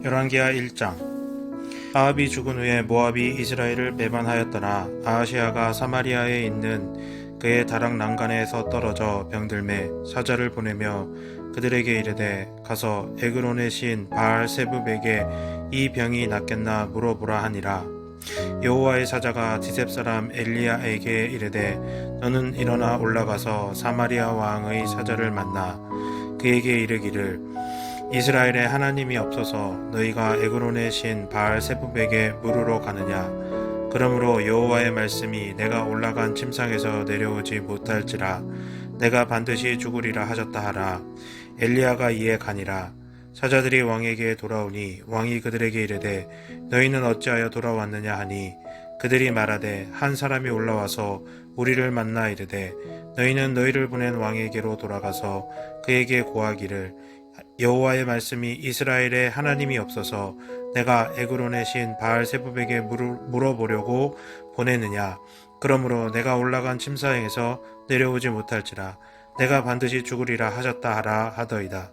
열왕기하 1장. 아합이 죽은 후에 모압이 이스라엘을 배반하였더라. 아하시아가 사마리아에 있는 그의 다락 난간에서 떨어져 병들매 사자를 보내며 그들에게 이르되 가서 에그론의 신 바알세붑에게 이 병이 낫겠나 물어보라 하니라. 여호와의 사자가 디셉 사람 엘리야에게 이르되 너는 일어나 올라가서 사마리아 왕의 사자를 만나 그에게 이르기를 이스라엘에 하나님이 없어서 너희가 에그론의 신 바알세붑에게 물으러 가느냐. 그러므로 여호와의 말씀이 내가 올라간 침상에서 내려오지 못할지라 내가 반드시 죽으리라 하셨다 하라. 엘리야가 이에 가니라. 사자들이 왕에게 돌아오니 왕이 그들에게 이르되 너희는 어찌하여 돌아왔느냐 하니 그들이 말하되 한 사람이 올라와서 우리를 만나 이르되 너희는 너희를 보낸 왕에게로 돌아가서 그에게 고하기를 여호와의 말씀이 이스라엘에 하나님이 없어서 내가 에그론의 신 바알세붑에게 물어보려고 보내느냐. 그러므로 내가 올라간 침상에서 내려오지 못할지라 내가 반드시 죽으리라 하셨다 하라 하더이다.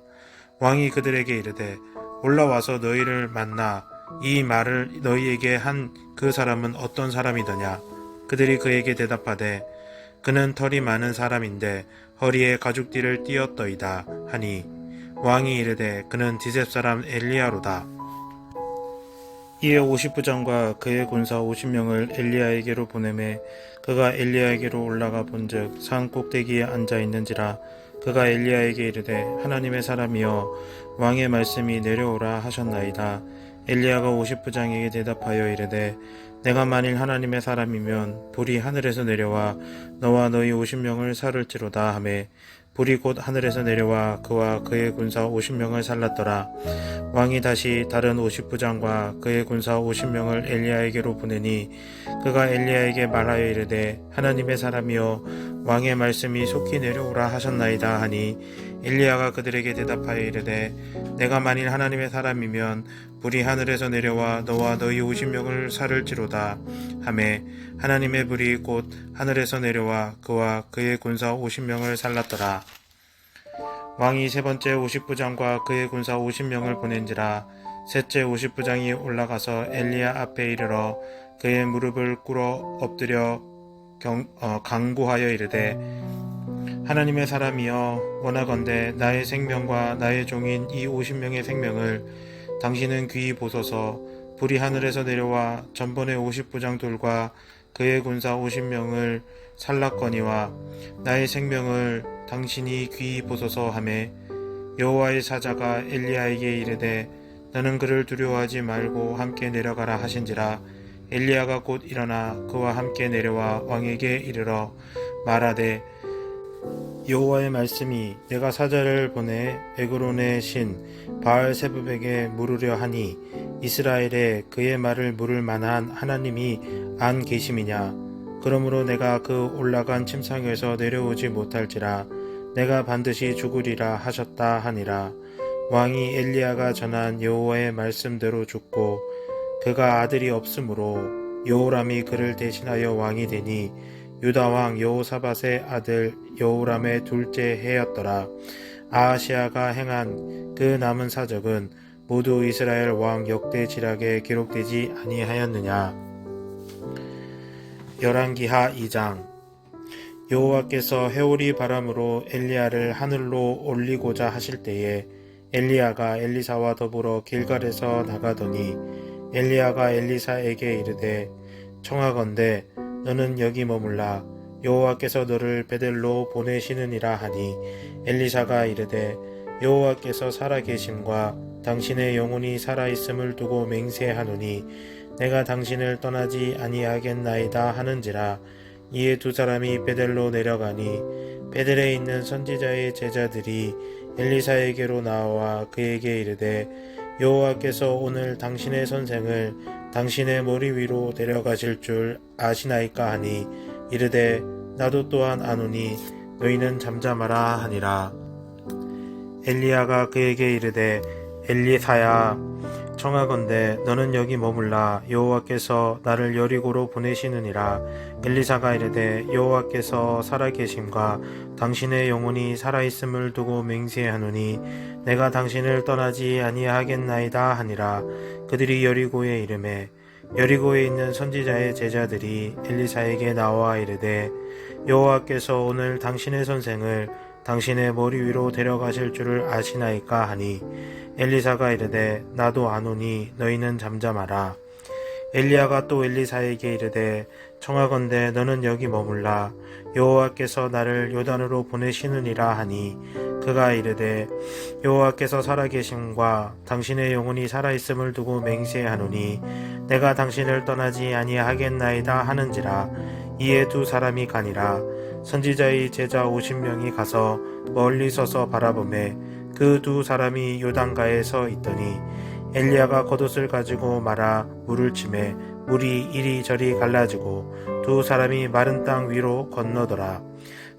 왕이 그들에게 이르되 올라와서 너희를 만나 이 말을 너희에게 한 그 사람은 어떤 사람이더냐. 그들이 그에게 대답하되 그는 털이 많은 사람인데 허리에 가죽띠를 띠었더이다 하니 왕이 이르되 그는 디셉 사람 엘리야로다. 이에 50부장과 그의 군사 50명을 엘리야에게로 보내매 그가 엘리야에게로 올라가 본즉 산 꼭대기에 앉아 있는지라. 그가 엘리야에게 이르되 하나님의 사람이여 왕의 말씀이 내려오라 하셨나이다. 엘리야가 50부장에게 대답하여 이르되 내가 만일 하나님의 사람이면 불이 하늘에서 내려와 너와 너희 50명을 살을지로다 하매 불이 곧 하늘에서 내려와 그와 그의 군사 50명을 살랐더라. 왕이 다시 다른 50부장과 그의 군사 50명을 엘리야에게로 보내니 그가 엘리야에게 말하여 이르되 하나님의 사람이여 왕의 말씀이 속히 내려오라 하셨나이다 하니 엘리야가 그들에게 대답하여 이르되 내가 만일 하나님의 사람이면 불이 하늘에서 내려와 너와 너희 50명을 살을지로다 하매 하나님의 불이 곧 하늘에서 내려와 그와 그의 군사 50명을 살랐더라. 왕이 세 번째 50부장과 그의 군사 50명을 보낸지라. 셋째 50부장이 올라가서 엘리야 앞에 이르러 그의 무릎을 꿇어 엎드려 간구하여 이르되 하나님의 사람이여 원하건대 나의 생명과 나의 종인 이 50명의 생명을 당신은 귀히 보소서. 불이 하늘에서 내려와 전번의 50부장들과 그의 군사 50명을 살랐거니와 나의 생명을 당신이 귀히 보소서 하매 여호와의 사자가 엘리야에게 이르되 너는 그를 두려워하지 말고 함께 내려가라 하신지라. 엘리야가 곧 일어나 그와 함께 내려와 왕에게 이르러 말하되 여호와의 말씀이 내가 사자를 보내 에그론의 신 바알세붑에게 물으려 하니 이스라엘에 그의 말을 물을 만한 하나님이 안 계심이냐. 그러므로 내가 그 올라간 침상에서 내려오지 못할지라 내가 반드시 죽으리라 하셨다 하니라. 왕이 엘리야가 전한 여호와의 말씀대로 죽고 그가 아들이 없으므로 여호람이 그를 대신하여 왕이 되니 유다 왕 여호사밧의 아들 여호람의 둘째 해였더라. 아하시아가 행한 그 남은 사적은 모두 이스라엘 왕 역대 지략에 기록되지 아니하였느냐. 열왕기하 2장. 여호와께서 해오리 바람으로 엘리야를 하늘로 올리고자 하실 때에 엘리야가 엘리사와 더불어 길갈에서 나가더니 엘리야가 엘리사에게 이르되 청하건대 너는 여기 머물라. 여호와께서 너를 베델로 보내시느니라 하니 엘리사가 이르되 여호와께서 살아계심과 당신의 영혼이 살아있음을 두고 맹세하노니 내가 당신을 떠나지 아니하겠나이다 하는지라. 이에 두 사람이 베델로 내려가니 베델에 있는 선지자의 제자들이 엘리사에게로 나와 그에게 이르되 여호와께서 오늘 당신의 선생을 당신의 머리 위로 내려가실 줄 아시나이까 하니 이르되 나도 또한 아노니 너희는 잠잠하라 하니라. 엘리야가 그에게 이르되 엘리사야 청하건대 너는 여기 머물라. 여호와께서 나를 여리고로 보내시느니라. 엘리사가 이르되 여호와께서 살아계심과 당신의 영혼이 살아있음을 두고 맹세하노니 내가 당신을 떠나지 아니하겠나이다 하니라. 그들이 여리고에 이르매 여리고에 있는 선지자의 제자들이 엘리사에게 나와 이르되 여호와께서 오늘 당신의 선생을 당신의 머리 위로 데려가실 줄을 아시나이까 하니 엘리사가 이르되 나도 아노니 너희는 잠잠하라. 엘리야가 또 엘리사에게 이르되 청하건대 너는 여기 머물라. 여호와께서 나를 요단으로 보내시느니라 하니 그가 이르되 여호와께서 살아계심과 당신의 영혼이 살아있음을 두고 맹세하노니 내가 당신을 떠나지 아니하겠나이다 하는지라. 이에 두 사람이 가니라. 선지자의 제자 50명이 가서 멀리 서서 바라보매 그 두 사람이 요단가에 서 있더니 엘리야가 겉옷을 가지고 말아 물을 치매 물이 이리저리 갈라지고 두 사람이 마른 땅 위로 건너더라.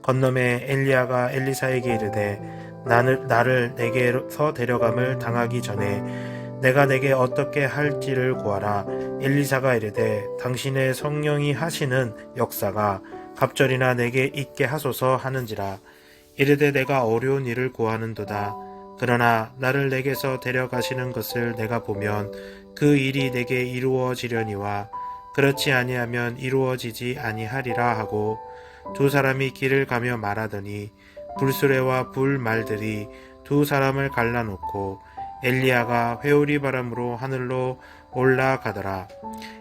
건너매 엘리야가 엘리사에게 이르되 나를 내게서 데려감을 당하기 전에 내가 내게 어떻게 할지를 구하라. 엘리사가 이르되 당신의 성령이 하시는 역사가 갑절이나 내게 있게 하소서 하는지라. 이르되 내가 어려운 일을 구하는도다. 그러나 나를 내게서 데려가시는 것을 내가 보면 그 일이 내게 이루어지려니와 그렇지 아니하면 이루어지지 아니하리라 하고 두 사람이 길을 가며 말하더니 불수레와 불말들이 두 사람을 갈라놓고 엘리야가 회오리 바람으로 하늘로 올라가더라.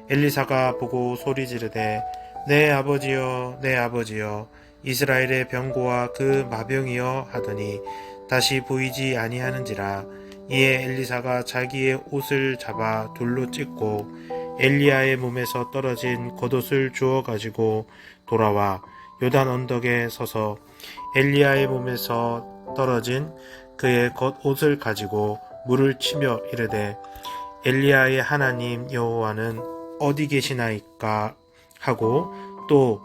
엘리사가 보고 소리 지르되 내 아버지여 내 아버지여 이스라엘의 병고와 그 마병이여 하더니 다시 보이지 아니하는지라. 이에 엘리사가 자기의 옷을 잡아 돌로 찢고 엘리야의 몸에서 떨어진 겉옷을 주워 가지고 돌아와 요단 언덕에 서서 엘리야의 몸에서 떨어진 그의 겉옷을 가지고 물을 치며 이르되 엘리야의 하나님 여호와는 어디 계시나이까 하고 또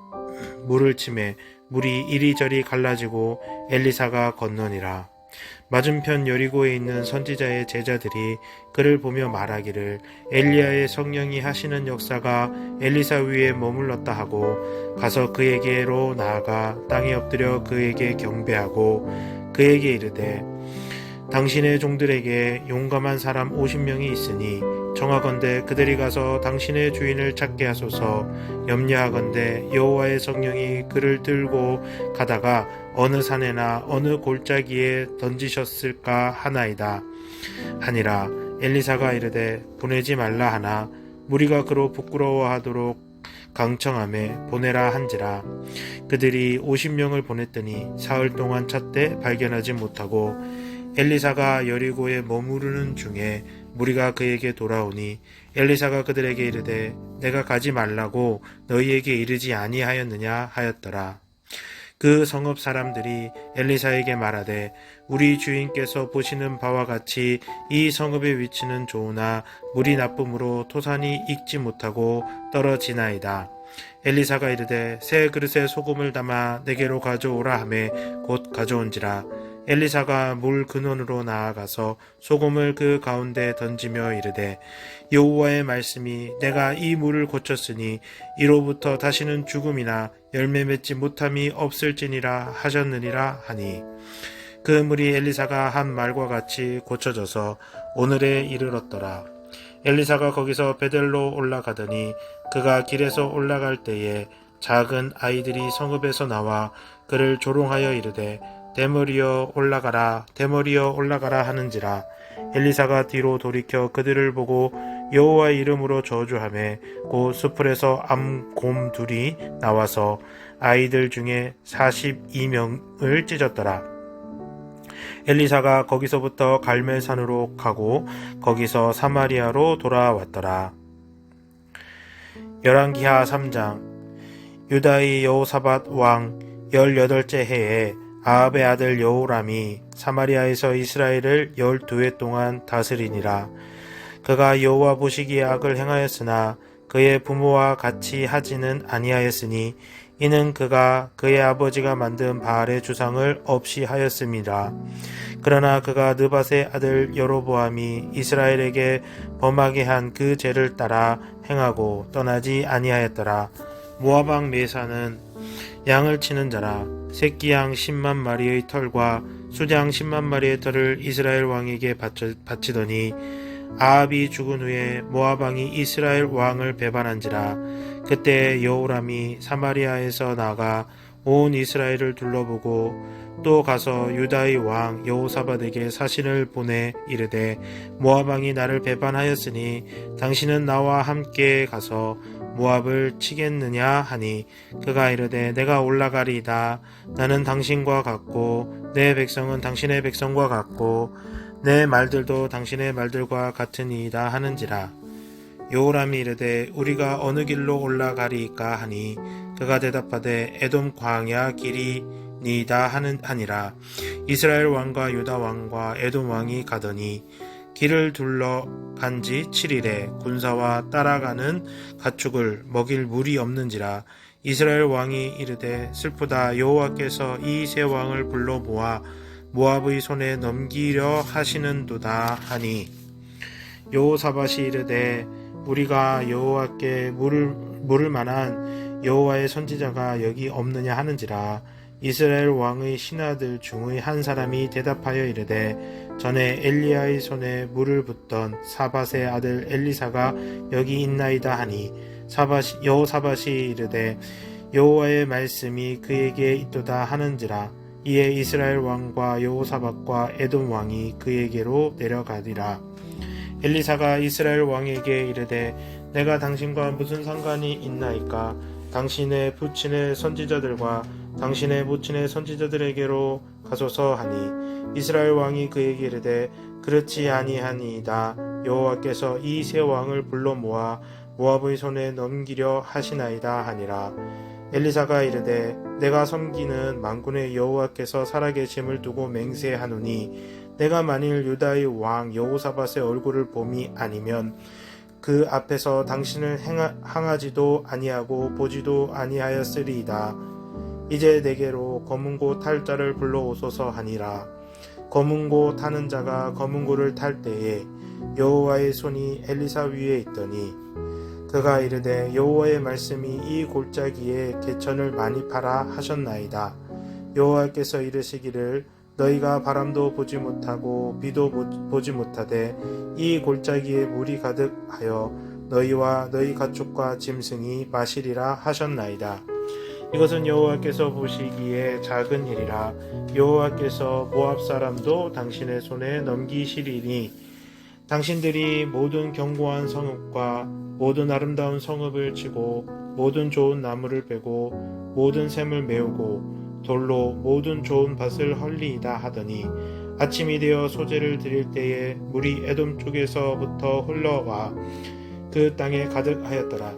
물을 치매 물이 이리저리 갈라지고 엘리사가 건너니라. 맞은편 여리고에 있는 선지자의 제자들이 그를 보며 말하기를 엘리야의 성령이 하시는 역사가 엘리사 위에 머물렀다 하고 가서 그에게로 나아가 땅에 엎드려 그에게 경배하고 그에게 이르되 당신의 종들에게 용감한 사람 50명이 있으니 청하건대 그들이 가서 당신의 주인을 찾게 하소서. 염려하건대 여호와의 성령이 그를 들고 가다가 어느 산에나 어느 골짜기에 던지셨을까 하나이다 하니라. 엘리사가 이르되 보내지 말라 하나 무리가 그로 부끄러워하도록 강청함에 보내라 한지라. 그들이 50명을 보냈더니 사흘 동안 찾되 발견하지 못하고 엘리사가 여리고에 머무르는 중에 무리가 그에게 돌아오니 엘리사가 그들에게 이르되 내가 가지 말라고 너희에게 이르지 아니하였느냐 하였더라. 그 성읍 사람들이 엘리사에게 말하되 우리 주인께서 보시는 바와 같이 이 성읍의 위치는 좋으나 물이 나쁨으로 토산이 익지 못하고 떨어지나이다. 엘리사가 이르되 새 그릇에 소금을 담아 내게로 가져오라 하매 곧 가져온지라. 엘리사가 물 근원으로 나아가서 소금을 그 가운데 던지며 이르되 여호와의 말씀이 내가 이 물을 고쳤으니 이로부터 다시는 죽음이나 열매 맺지 못함이 없을지니라 하셨느니라 하니 그 물이 엘리사가 한 말과 같이 고쳐져서 오늘에 이르렀더라. 엘리사가 거기서 베델로 올라가더니 그가 길에서 올라갈 때에 작은 아이들이 성읍에서 나와 그를 조롱하여 이르되 대머리여 올라가라 대머리여 올라가라 하는지라. 엘리사가 뒤로 돌이켜 그들을 보고 여호와의 이름으로 저주하매 곧 수풀에서 암곰 둘이 나와서 아이들 중에 42명을 찢었더라. 엘리사가 거기서부터 갈멜산으로 가고 거기서 사마리아로 돌아왔더라. 열왕기하 3장. 유다의 여호사밧 왕 18째 해에 아합의 아들 여호람이 사마리아에서 이스라엘을 12해 동안 다스리니라. 그가 여호와 보시기에 악을 행하였으나 그의 부모와 같이 하지는 아니하였으니 이는 그가 그의 아버지가 만든 바알의 주상을 없이 하였음이라. 그러나 그가 느밧의 아들 여로보암이 이스라엘에게 범하게 한 그 죄를 따라 행하고 떠나지 아니하였더라. 모압 왕 메사는 양을 치는 자라. 새끼 양 10만 마리의 털과 수장 10만 마리의 털을 이스라엘 왕에게 바치더니 아합이 죽은 후에 모압 왕이 이스라엘 왕을 배반한지라. 그때 여호람이 사마리아에서 나가 온 이스라엘을 둘러보고 또 가서 유다의 왕 여호사밧에게 사신을 보내 이르되 모압 왕이 나를 배반하였으니 당신은 나와 함께 가서 모압을 치겠느냐 하니 그가 이르되 내가 올라가리이다. 나는 당신과 같고 내 백성은 당신의 백성과 같고 내 말들도 당신의 말들과 같으니이다 하는지라. 여호람이 이르되 우리가 어느 길로 올라가리이까 하니 그가 대답하되 에돔 광야 길이니이다 하니라. 이스라엘 왕과 유다 왕과 에돔 왕이 가더니 길을 둘러 간지 7일에 군사와 따라가는 가축을 먹일 물이 없는지라. 이스라엘 왕이 이르되 슬프다. 여호와께서 이 세 왕을 불러 모아 모압의 손에 넘기려 하시는도다 하니 여호사밧이 이르되 우리가 여호와께 물을 만한 여호와의 선지자가 여기 없느냐 하는지라. 이스라엘 왕의 신하들 중의 한 사람이 대답하여 이르되 전에 엘리야의 손에 물을 붓던 사밧의 아들 엘리사가 여기 있나이다 하니 여호사밧이 이르되 여호와의 말씀이 그에게 있도다 하는지라. 이에 이스라엘 왕과 여호사밧과 에돔 왕이 그에게로 내려가니라. 엘리사가 이스라엘 왕에게 이르되 내가 당신과 무슨 상관이 있나이까? 당신의 부친의 선지자들과 당신의 모친의 선지자들에게로 가소서 하니 이스라엘 왕이 그에게 이르되 그렇지 아니하니이다. 여호와께서 이 세 왕을 불러 모아 모압의 손에 넘기려 하시나이다 하니라. 엘리사가 이르되 내가 섬기는 만군의 여호와께서 살아계심을 두고 맹세하노니 내가 만일 유다의 왕 여호사밧의 얼굴을 봄이 아니면 그 앞에서 당신을 향하지도 아니하고 보지도 아니하였으리이다. 이제 내게로 검은고 탈 자를 불러오소서 하니라. 검은고 타는 자가 검은고를 탈 때에 여호와의 손이 엘리사 위에 있더니 그가 이르되 여호와의 말씀이 이 골짜기에 개천을 많이 파라 하셨나이다. 여호와께서 이르시기를 너희가 바람도 보지 못하고 비도 보지 못하되 이 골짜기에 물이 가득하여 너희와 너희 가축과 짐승이 마시리라 하셨나이다. 이것은 여호와께서 보시기에 작은 일이라. 여호와께서 모압 사람도 당신의 손에 넘기시리니 당신들이 모든 견고한 성읍과 모든 아름다운 성읍을 치고 모든 좋은 나무를 베고 모든 샘을 메우고 돌로 모든 좋은 밭을 헐리이다 하더니 아침이 되어 소재를 드릴 때에 물이 에돔 쪽에서부터 흘러와 그 땅에 가득하였더라.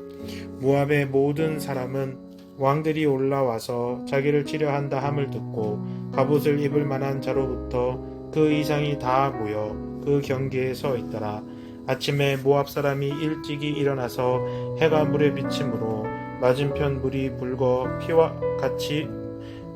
모압의 모든 사람은 왕들이 올라와서 자기를 치려 한다 함을 듣고 갑옷을 입을 만한 자로부터 그 이상이 다 모여 그 경계에 서 있더라. 아침에 모압 사람이 일찍이 일어나서 해가 물에 비침으로 맞은편 물이 붉어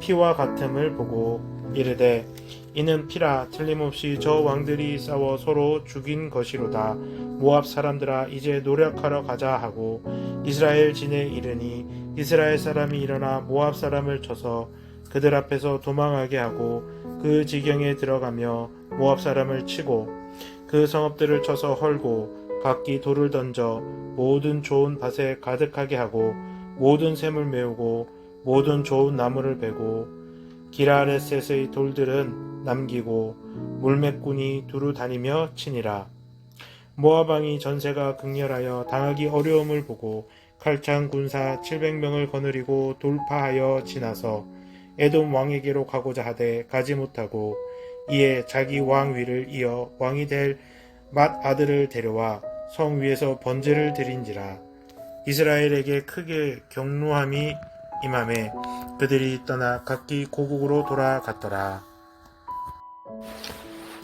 피와 같음을 보고 이르되 이는 피라. 틀림없이 저 왕들이 싸워 서로 죽인 것이로다. 모압 사람들아 이제 노력하러 가자 하고 이스라엘 진에 이르니 이스라엘 사람이 일어나 모압 사람을 쳐서 그들 앞에서 도망하게 하고 그 지경에 들어가며 모압 사람을 치고 그 성읍들을 쳐서 헐고 각기 돌을 던져 모든 좋은 밭에 가득하게 하고 모든 샘을 메우고 모든 좋은 나무를 베고 기라레셋의 돌들은 남기고 물매꾼이 두루 다니며 치니라. 모압 왕이 전세가 극렬하여 당하기 어려움을 보고 칼창 군사 700명을 거느리고 돌파하여 지나서 에돔 왕에게로 가고자 하되 가지 못하고 이에 자기 왕 위를 이어 왕이 될 맏 아들을 데려와 성 위에서 번제를 드린지라. 이스라엘에게 크게 경노함이 임함에 그들이 떠나 각기 고국으로 돌아갔더라.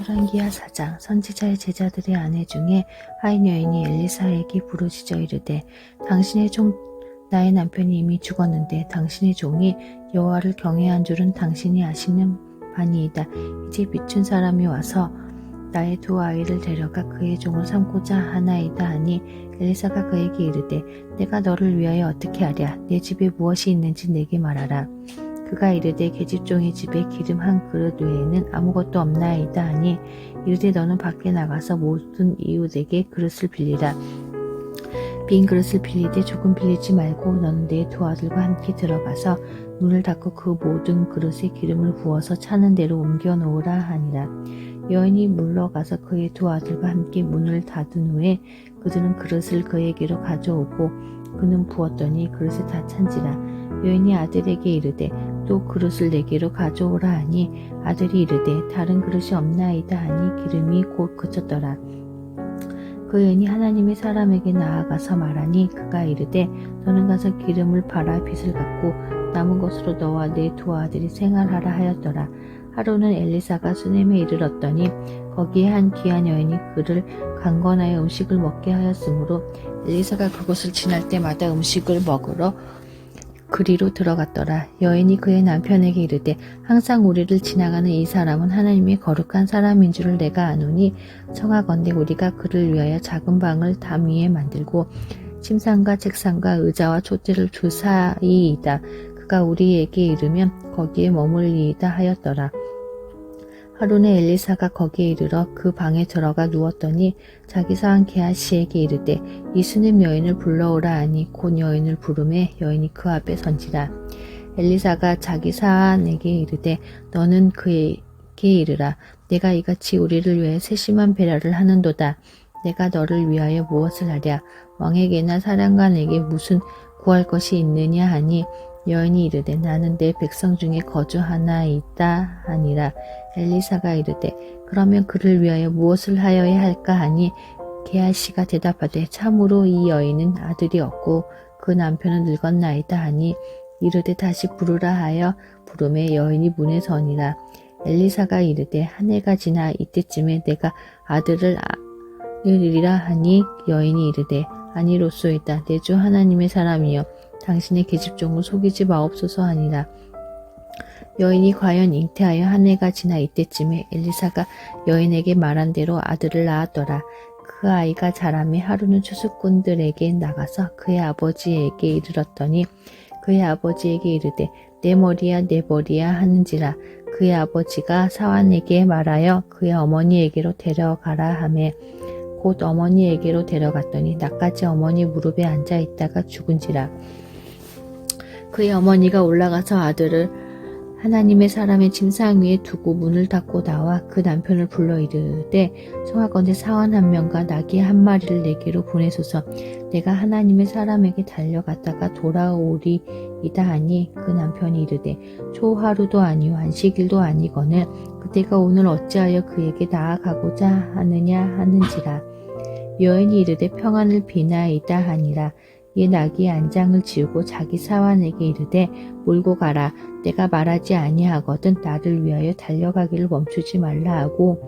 열왕기하 4장. 선지자의 제자들의 아내 중에 한 여인이 엘리사에게 부르짖어 이르되 당신의 종 나의 남편이 이미 죽었는데 당신의 종이 여호와를 경외한 줄은 당신이 아시는 바니이다. 이제 비춘 사람이 와서 나의 두 아이를 데려가 그의 종을 삼고자 하나이다 하니 엘리사가 그에게 이르되 내가 너를 위하여 어떻게 하랴 내 집에 무엇이 있는지 내게 말하라. 그가 이르되 계집종의 집에 기름 한 그릇 외에는 아무것도 없나이다 하니 이르되 너는 밖에 나가서 모든 이웃에게 그릇을 빌리라. 빈 그릇을 빌리되 조금 빌리지 말고 너는 내 두 아들과 함께 들어가서 문을 닫고 그 모든 그릇에 기름을 부어서 차는 대로 옮겨 놓으라 하니라. 여인이 물러가서 그의 두 아들과 함께 문을 닫은 후에 그들은 그릇을 그에게로 가져오고 그는 부었더니 그릇에 다 찬지라. 여인이 아들에게 이르되 또 그릇을 내게로 가져오라 하니 아들이 이르되 다른 그릇이 없나이다 하니 기름이 곧 그쳤더라. 그 여인이 하나님의 사람에게 나아가서 말하니 그가 이르되 너는 가서 기름을 팔아 빚을 갚고 남은 것으로 너와 내 두 아들이 생활하라 하였더라. 하루는 엘리사가 수넴에 이르렀더니 거기에 한 귀한 여인이 그를 강권하여 음식을 먹게 하였으므로 엘리사가 그곳을 지날 때마다 음식을 먹으러 그리로 들어갔더라. 여인이 그의 남편에게 이르되 항상 우리를 지나가는 이 사람은 하나님의 거룩한 사람인 줄을 내가 아노니 청하건대 우리가 그를 위하여 작은 방을 담 위에 만들고 침상과 책상과 의자와 촛대를 두사이이다. 그가 우리에게 이르면 거기에 머물리이다 하였더라. 하루는 엘리사가 거기에 이르러 그 방에 들어가 누웠더니 자기 사한 게하시에게 이르되 이 수넴 여인을 불러오라 하니 곧 여인을 부르매 여인이 그 앞에 선지라. 엘리사가 자기 사한에게 이르되 너는 그에게 이르라. 내가 이같이 우리를 위해 세심한 배려를 하는도다. 내가 너를 위하여 무엇을 하랴. 왕에게나 사령관에게 무슨 구할 것이 있느냐 하니 여인이 이르되 나는 내 백성 중에 거주하나이다 하니라. 엘리사가 이르되 그러면 그를 위하여 무엇을 하여야 할까 하니 게하시가 대답하되 참으로 이 여인은 아들이 없고 그 남편은 늙었나이다 하니 이르되 다시 부르라 하여 부르매 여인이 문에 서니라. 엘리사가 이르되 한 해가 지나 이때쯤에 내가 아들을 낳으리라 하니 여인이 이르되 아니로소이다. 내 주 하나님의 사람이여 당신의 계집종을 속이지 마옵소서 하니라. 여인이 과연 잉태하여 한 해가 지나 이때쯤에 엘리사가 여인에게 말한 대로 아들을 낳았더라. 그 아이가 자라매 하루는 추수꾼들에게 나가서 그의 아버지에게 이르렀더니 그의 아버지에게 이르되 내 머리야 내 머리야 하는지라. 그의 아버지가 사환에게 말하여 그의 어머니에게로 데려가라 하매 곧 어머니에게로 데려갔더니 낮까지 어머니 무릎에 앉아 있다가 죽은지라. 그의 어머니가 올라가서 아들을 하나님의 사람의 침상 위에 두고 문을 닫고 나와 그 남편을 불러 이르되 청하건대 사환 한 명과 나귀 한 마리를 내게로 보내소서. 내가 하나님의 사람에게 달려갔다가 돌아오리이다 하니 그 남편이 이르되 초하루도 아니요 안식일도 아니거늘 그대가 오늘 어찌하여 그에게 나아가고자 하느냐 하는지라. 여인이 이르되 평안을 비나이다 하니라. 이에 나귀의 안장을 지우고 자기 사환에게 이르되 몰고 가라. 내가 말하지 아니하거든 나를 위하여 달려가기를 멈추지 말라 하고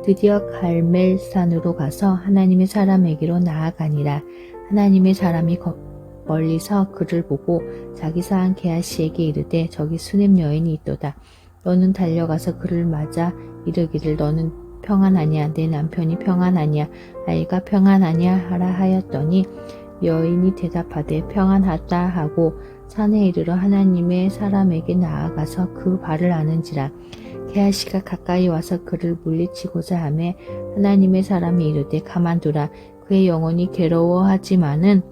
드디어 갈멜산으로 가서 하나님의 사람에게로 나아가니라. 하나님의 사람이 멀리서 그를 보고 자기 사한 게하시에게 이르되 저기 수넴 여인이 있도다. 너는 달려가서 그를 맞아 이르기를 너는 평안하냐 내 남편이 평안하냐 아이가 평안하냐 하라 하였더니 여인이 대답하되 평안하다 하고 산에 이르러 하나님의 사람에게 나아가서 그 발을 아는지라. 게하시가 가까이 와서 그를 물리치고자 하매 하나님의 사람이 이르되 가만두라. 그의 영혼이 괴로워하지만은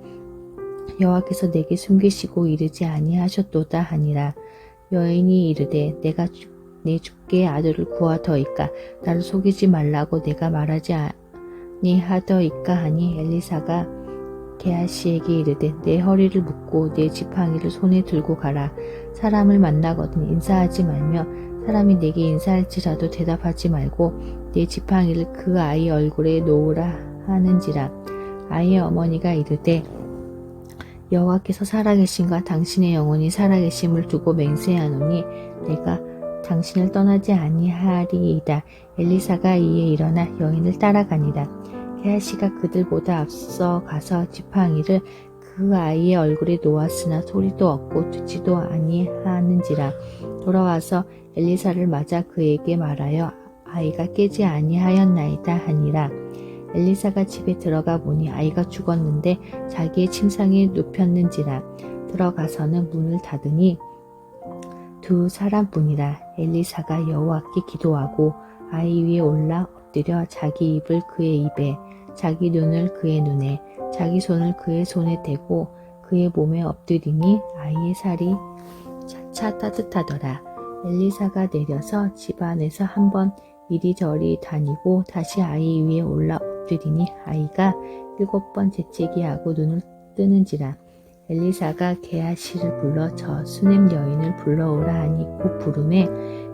여호와께서 내게 숨기시고 이르지 아니하셨도다 하니라. 여인이 이르되 내가 내 주께 아들을 구하더이까 나를 속이지 말라고 내가 말하지 아니하더이까 하니 엘리사가 게하시에게 이르되 내 허리를 묶고 내 지팡이를 손에 들고 가라. 사람을 만나거든 인사하지 말며 사람이 내게 인사할지라도 대답하지 말고 내 지팡이를 그 아이 얼굴에 놓으라 하는지라. 아이의 어머니가 이르되 여호와께서 살아계신과 당신의 영혼이 살아계심을 두고 맹세하노니 내가 당신을 떠나지 아니하리이다. 엘리사가 이에 일어나 여인을 따라가니라. 게하시가 그들보다 앞서 가서 지팡이를 그 아이의 얼굴에 놓았으나 소리도 없고 듣지도 아니하는지라. 돌아와서 엘리사를 맞아 그에게 말하여 아이가 깨지 아니하였나이다 하니라. 엘리사가 집에 들어가 보니 아이가 죽었는데 자기의 침상에 눕혔는지라. 들어가서는 문을 닫으니 두 사람뿐이라. 엘리사가 여호와께 기도하고 아이 위에 올라 엎드려 자기 입을 그의 입에, 자기 눈을 그의 눈에, 자기 손을 그의 손에 대고 그의 몸에 엎드리니 아이의 살이 차차 따뜻하더라. 엘리사가 내려서 집 안에서 한번 이리저리 다니고 다시 아이 위에 올라 엎드리니 아이가 7번 재채기 하고 눈을 뜨는지라. 엘리사가 게하시를 불러 저 수넴 여인을 불러오라 하니 곧 부르매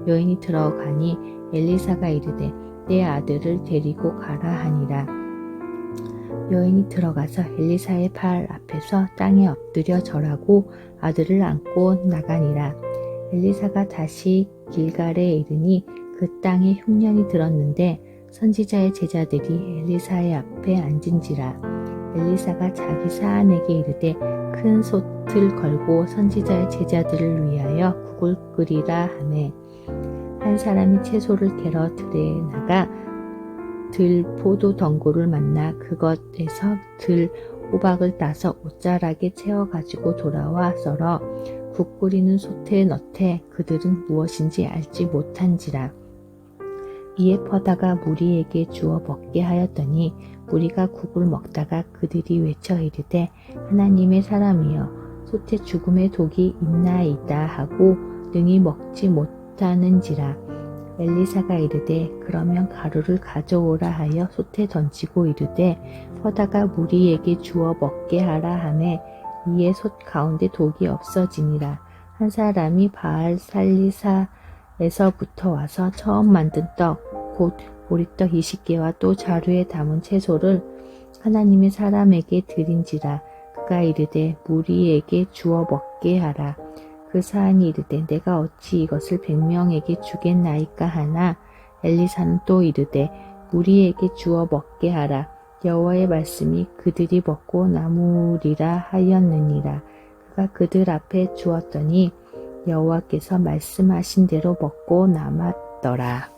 여인이 들어가니 엘리사가 이르되 내 아들을 데리고 가라 하니라. 여인이 들어가서 엘리사의 발 앞에서 땅에 엎드려 절하고 아들을 안고 나가니라. 엘리사가 다시 길갈에 이르니 그 땅에 흉년이 들었는데 선지자의 제자들이 엘리사의 앞에 앉은지라. 엘리사가 자기 사안에게 이르되 큰 솥을 걸고 선지자의 제자들을 위하여 국을 끓이라 하매 한 사람이 채소를 캐러 들에 나가 들 포도 덩굴을 만나 그것에서 들 호박을 따서 옷자락에 채워 가지고 돌아와 썰어 국 끓이는 솥에 넣되 그들은 무엇인지 알지 못한지라. 이에 퍼다가 무리에게 주어 먹게 하였더니 무리가 국을 먹다가 그들이 외쳐 이르되 하나님의 사람이여 솥에 죽음의 독이 있나이다 하고 능히 먹지 못하는지라. 엘리사가 이르되 그러면 가루를 가져오라 하여 솥에 던지고 이르되 퍼다가 무리에게 주어 먹게 하라 하매 이에 솥 가운데 독이 없어지니라. 한 사람이 바알 살리사에서부터 와서 처음 만든 떡 곧 보리떡 20개와 또 자루에 담은 채소를 하나님의 사람에게 드린지라. 그가 이르되 무리에게 주어 먹게 하라. 그 사안이 이르되 내가 어찌 이것을 100명에게 주겠나이까 하나 엘리사는 또 이르되 무리에게 주어 먹게 하라. 여호와의 말씀이 그들이 먹고 남으리라 하였느니라. 그가 그들 앞에 주었더니 여호와께서 말씀하신 대로 먹고 남았더라.